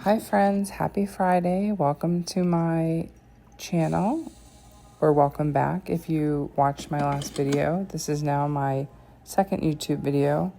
Hi friends, happy Friday. Welcome to my channel, or welcome back if you watched my last video. This is now my second YouTube video,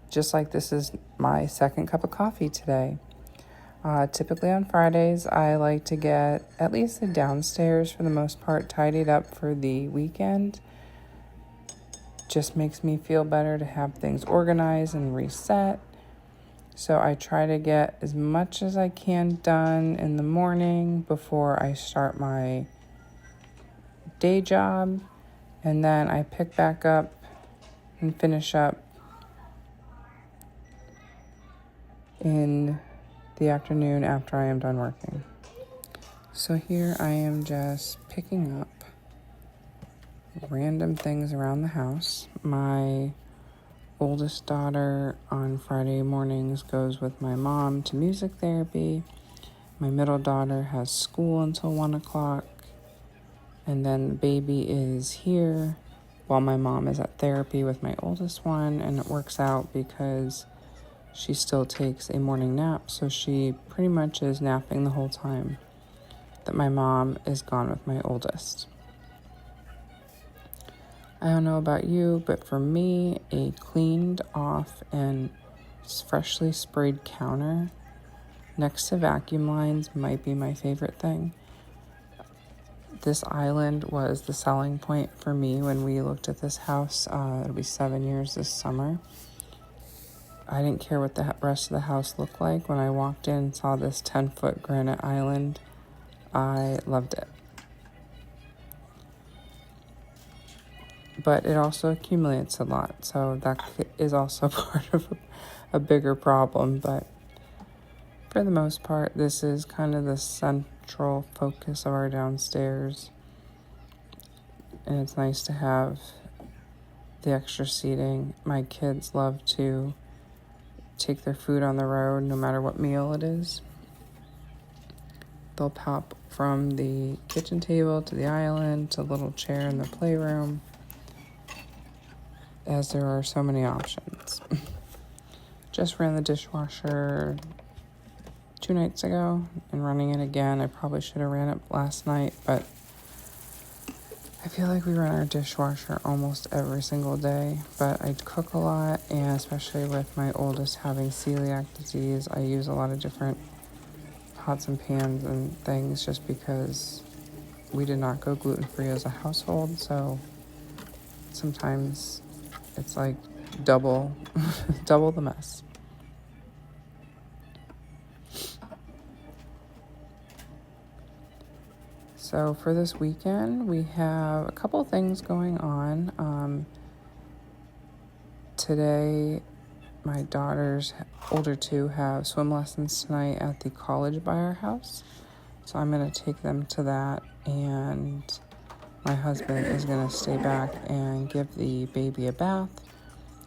just like this is my second cup of coffee today. Typically on Fridays, I like to get at least the downstairs for the most part tidied up for the weekend. Just makes me feel better to have things organized and reset. So I try to get as much as I can done in the morning before I start my day job. And then I pick back up and finish up in the afternoon after I am done working. So here I am just picking up random things around the house. My oldest daughter on Friday mornings goes with my mom to music therapy. My middle daughter has school until 1 o'clock. And then the baby is here while my mom is at therapy with my oldest one. And it works out because she still takes a morning nap. So she pretty much is napping the whole time that my mom is gone with my oldest. I don't know about you, but for me, a cleaned off and freshly sprayed counter next to vacuum lines might be my favorite thing. This island was the selling point for me when we looked at this house. It'll be 7 years this summer. I didn't care what the rest of the house looked like. When I walked in and saw this 10-foot granite island, I loved it. But it also accumulates a lot, so that is also part of a bigger problem. But for the most part, this is kind of the central focus of our downstairs. And it's nice to have the extra seating. My kids love to take their food on the road no matter what meal it is. They'll pop from the kitchen table to the island to a little chair in the playroom, as there are so many options. Just ran the dishwasher 2 nights ago and running it again. I probably should have ran it last night, but I feel like we run our dishwasher almost every single day. But I cook a lot, and especially with my oldest having celiac disease, I use a lot of different pots and pans and things just because we did not go gluten-free as a household. So sometimes it's like double the mess. So for this weekend, we have a couple things going on. Today, my daughters, older two, have swim lessons tonight at the college by our house. So I'm going to take them to that, and my husband is going to stay back and give the baby a bath,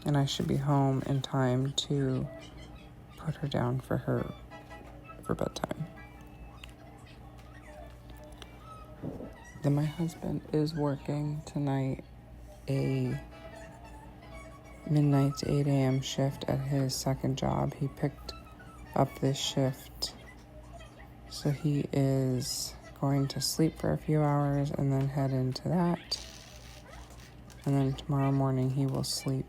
and I should be home in time to put her down for bedtime. Then my husband is working tonight a midnight to 8 a.m. shift at his second job. He picked up this shift, so he is going to sleep for a few hours and then head into that. And then tomorrow morning he will sleep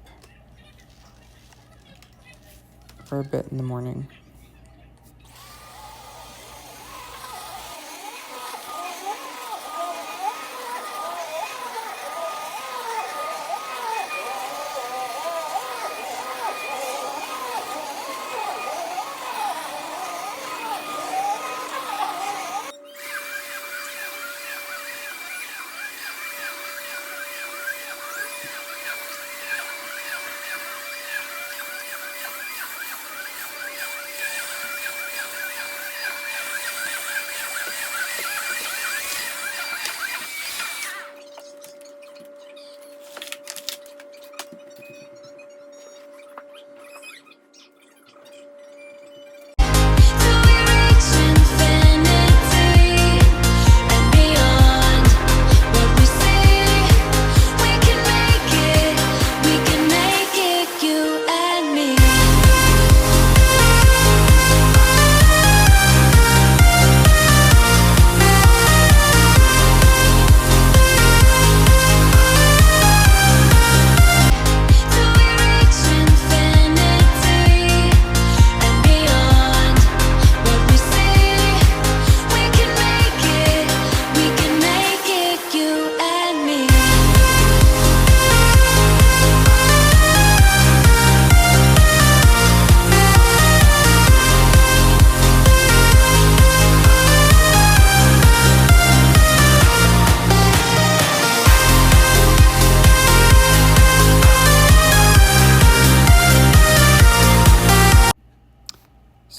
for a bit in the morning.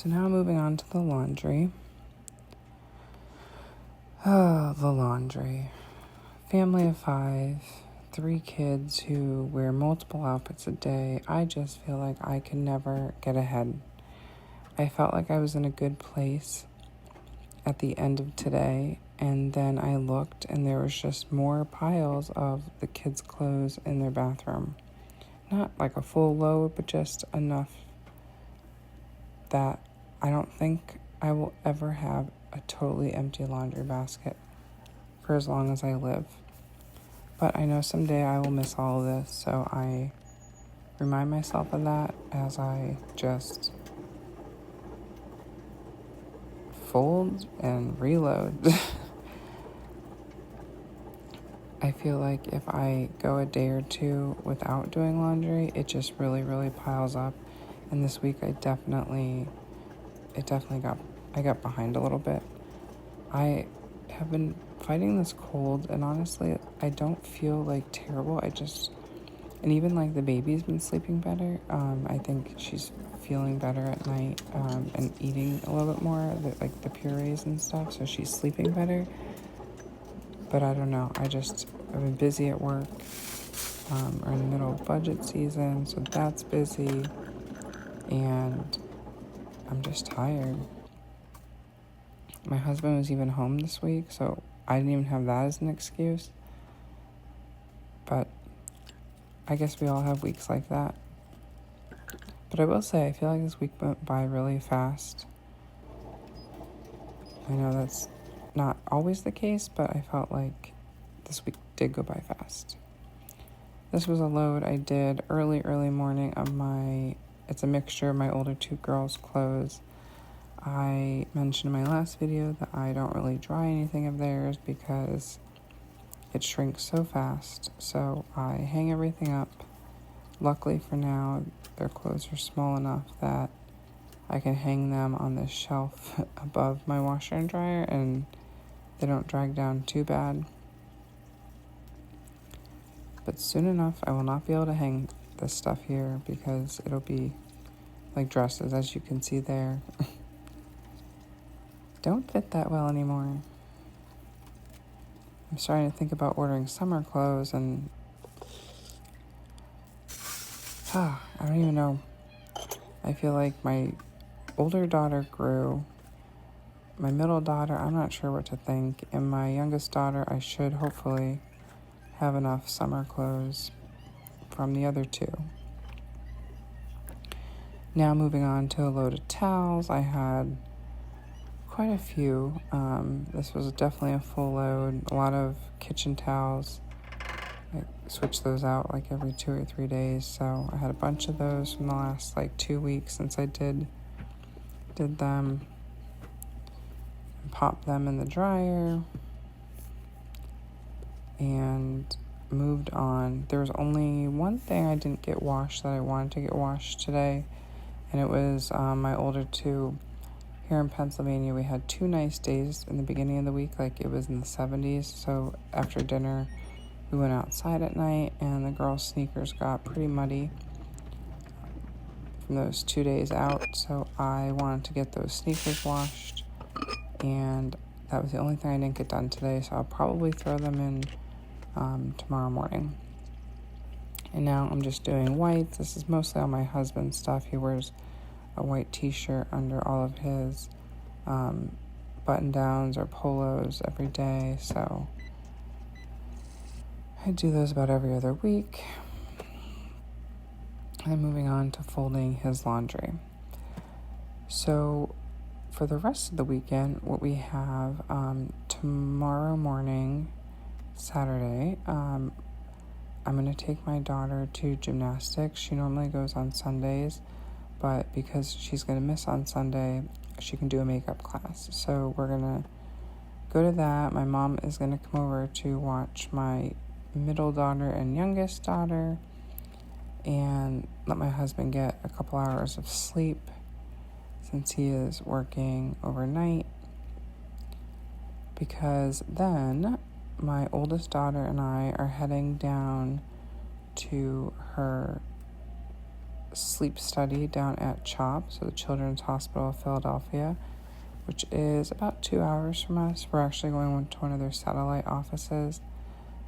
So now moving on to the laundry. Oh, the laundry. Family of 5, 3 kids who wear multiple outfits a day. I just feel like I can never get ahead. I felt like I was in a good place at the end of today, and then I looked and there was just more piles of the kids' clothes in their bathroom. Not like a full load, but just enough that I don't think I will ever have a totally empty laundry basket for as long as I live. But I know someday I will miss all of this, so I remind myself of that as I just fold and reload. I feel like if I go a day or two without doing laundry, it just really, really piles up. And this week I got behind a little bit. I have been fighting this cold, and honestly, I don't feel like terrible. And even like the baby's been sleeping better. I think she's feeling better at night and eating a little bit more, like the purees and stuff, so she's sleeping better. But I don't know. I've been busy at work. We're in the middle of budget season, so that's busy. And I'm just tired. My husband was even home this week, so I didn't even have that as an excuse. But I guess we all have weeks like that. But I will say, I feel like this week went by really fast. I know that's not always the case, but I felt like this week did go by fast. This was a load I did early morning of it's a mixture of my older 2 girls' clothes. I mentioned in my last video that I don't really dry anything of theirs because it shrinks so fast. So I hang everything up. Luckily for now, their clothes are small enough that I can hang them on this shelf above my washer and dryer and they don't drag down too bad. But soon enough, I will not be able to hang this stuff here because it'll be like dresses, as you can see there. Don't fit that well anymore. I'm starting to think about ordering summer clothes and I don't even know. I feel like my older daughter grew. My middle daughter, I'm not sure what to think. And my youngest daughter, I should hopefully have enough summer clothes from the other 2. Now moving on to a load of towels. I had quite a few. This was definitely a full load. A lot of kitchen towels. I switch those out like every 2 or 3 days. So I had a bunch of those from the last 2 weeks since I did them. Popped them in the dryer. And moved on. There was only one thing I didn't get washed that I wanted to get washed today. And it was my older 2. Here in Pennsylvania, we had 2 nice days in the beginning of the week, like it was in the 70s. So after dinner, we went outside at night, and the girls' sneakers got pretty muddy from those 2 days out. So I wanted to get those sneakers washed, and that was the only thing I didn't get done today. So I'll probably throw them in tomorrow morning. And now I'm just doing whites. This is mostly all my husband's stuff. He wears a white t-shirt under all of his button-downs or polos every day. So I do those about every other week. And moving on to folding his laundry. So for the rest of the weekend, what we have tomorrow morning, Saturday, I'm going to take my daughter to gymnastics. She normally goes on Sundays, but because she's going to miss on Sunday, she can do a makeup class. So we're going to go to that. My mom is going to come over to watch my middle daughter and youngest daughter and let my husband get a couple hours of sleep since he is working overnight. Because then my oldest daughter and I are heading down to her sleep study down at CHOP, so the Children's Hospital of Philadelphia, which is about 2 hours from us. We're actually going to one of their satellite offices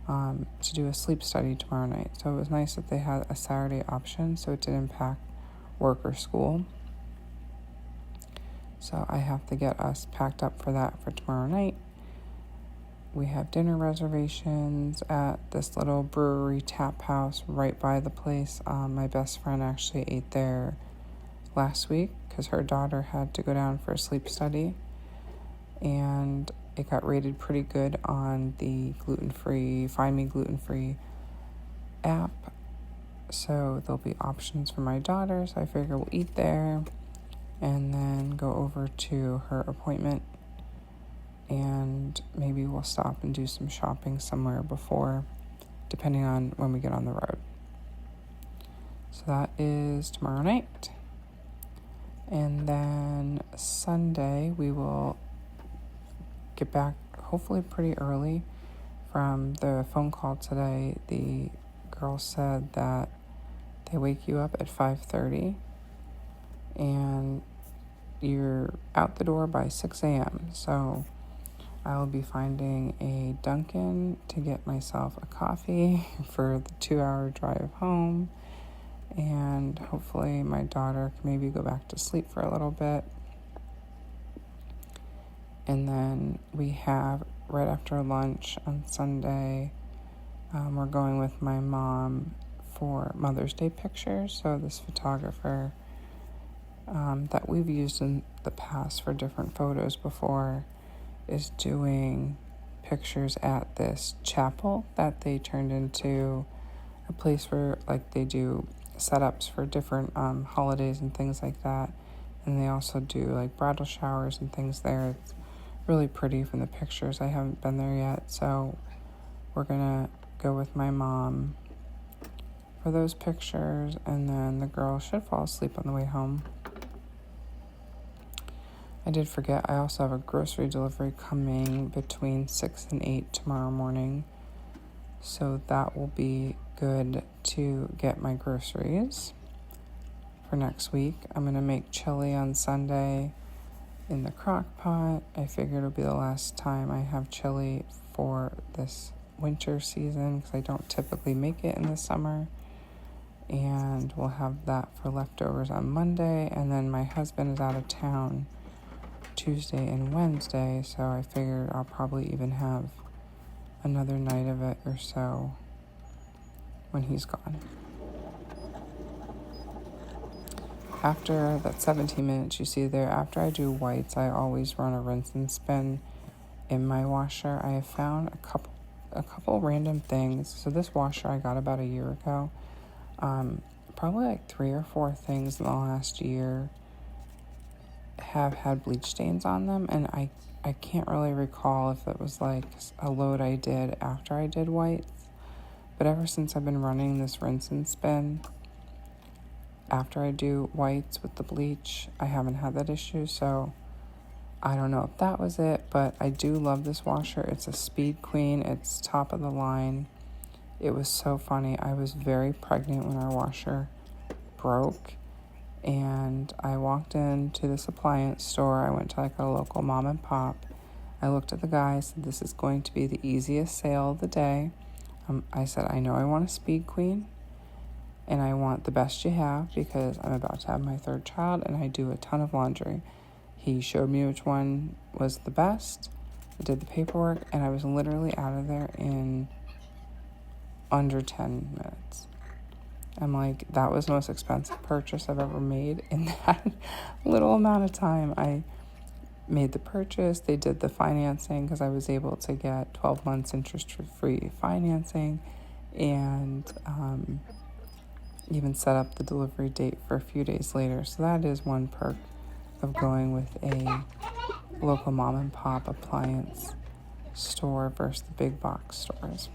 to do a sleep study tomorrow night. So it was nice that they had a Saturday option, so it didn't impact work or school. So I have to get us packed up for that for tomorrow night. We have dinner reservations at this little brewery tap house right by the place. My best friend actually ate there last week because her daughter had to go down for a sleep study, and it got rated pretty good on the gluten-free, Find Me Gluten-Free app. So there'll be options for my daughter, so I figure we'll eat there and then go over to her appointment, and maybe we'll stop and do some shopping somewhere before, depending on when we get on the road. So that is tomorrow night. And then Sunday, we will get back hopefully pretty early from the phone call today. The girl said that they wake you up at 5:30 and you're out the door by 6 a.m. So I will be finding a Dunkin' to get myself a coffee for the 2-hour drive home. And hopefully my daughter can maybe go back to sleep for a little bit. And then we have, right after lunch on Sunday, we're going with my mom for Mother's Day pictures. So this photographer that we've used in the past for different photos before is doing pictures at this chapel that they turned into a place where like they do setups for different holidays and things like that. And they also do like bridal showers and things there. It's really pretty from the pictures. I haven't been there yet, so we're gonna go with my mom for those pictures, and then the girl should fall asleep on the way home. I did forget, I also have a grocery delivery coming between 6 and 8 tomorrow morning. So that will be good to get my groceries for next week. I'm going to make chili on Sunday in the crock pot. I figured it'll be the last time I have chili for this winter season because I don't typically make it in the summer. And we'll have that for leftovers on Monday. And then my husband is out of town Tuesday and Wednesday, so I figured I'll probably even have another night of it or so when he's gone. After that 17 minutes you see there, after I do whites, I always run a rinse and spin in my washer. I have found a couple random things. So this washer I got about a year ago. Probably like 3 or 4 things in the last year have had bleach stains on them, and I can't really recall if it was like a load I did after I did whites, but ever since I've been running this rinse and spin after I do whites with the bleach, I haven't had that issue. So I don't know if that was it, but I do love this washer. It's a Speed Queen. It's top of the line. It was so funny. I was very pregnant when our washer broke, and I walked into this appliance store. I went to like a local mom and pop. I looked at the guy, said, "This is going to be the easiest sale of the day." I said, "I know I want a Speed Queen, and I want the best you have because I'm about to have my 3rd child and I do a ton of laundry." He showed me which one was the best. I did the paperwork, and I was literally out of there in under 10 minutes. I'm like, that was the most expensive purchase I've ever made in that little amount of time. I made the purchase. They did the financing because I was able to get 12 months interest-free financing, and even set up the delivery date for a few days later. So that is one perk of going with a local mom and pop appliance store versus the big box stores.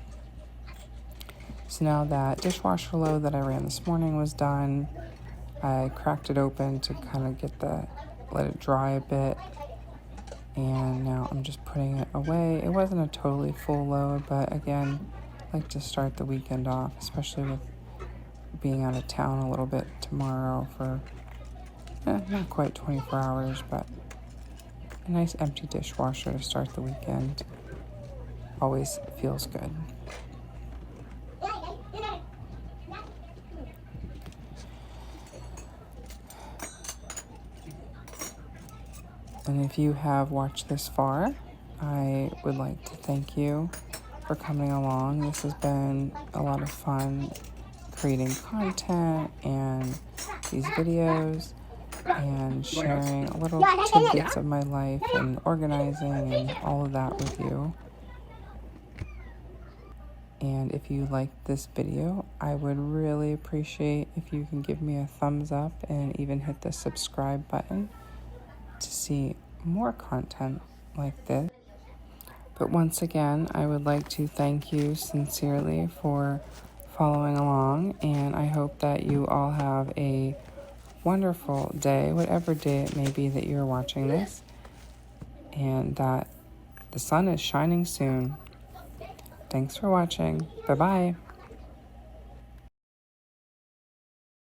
So now that dishwasher load that I ran this morning was done, I cracked it open to kind of let it dry a bit, and now I'm just putting it away. It wasn't a totally full load, but again, I like to start the weekend off, especially with being out of town a little bit tomorrow for not quite 24 hours, but a nice empty dishwasher to start the weekend always feels good. And if you have watched this far, I would like to thank you for coming along. This has been a lot of fun creating content and these videos and sharing a little tidbits of my life and organizing and all of that with you. And if you liked this video, I would really appreciate if you can give me a thumbs up and even hit the subscribe button to see more content like this. But once again, I would like to thank you sincerely for following along, and I hope that you all have a wonderful day, whatever day it may be that you're watching this, and that the sun is shining soon. Thanks for watching. Bye-bye.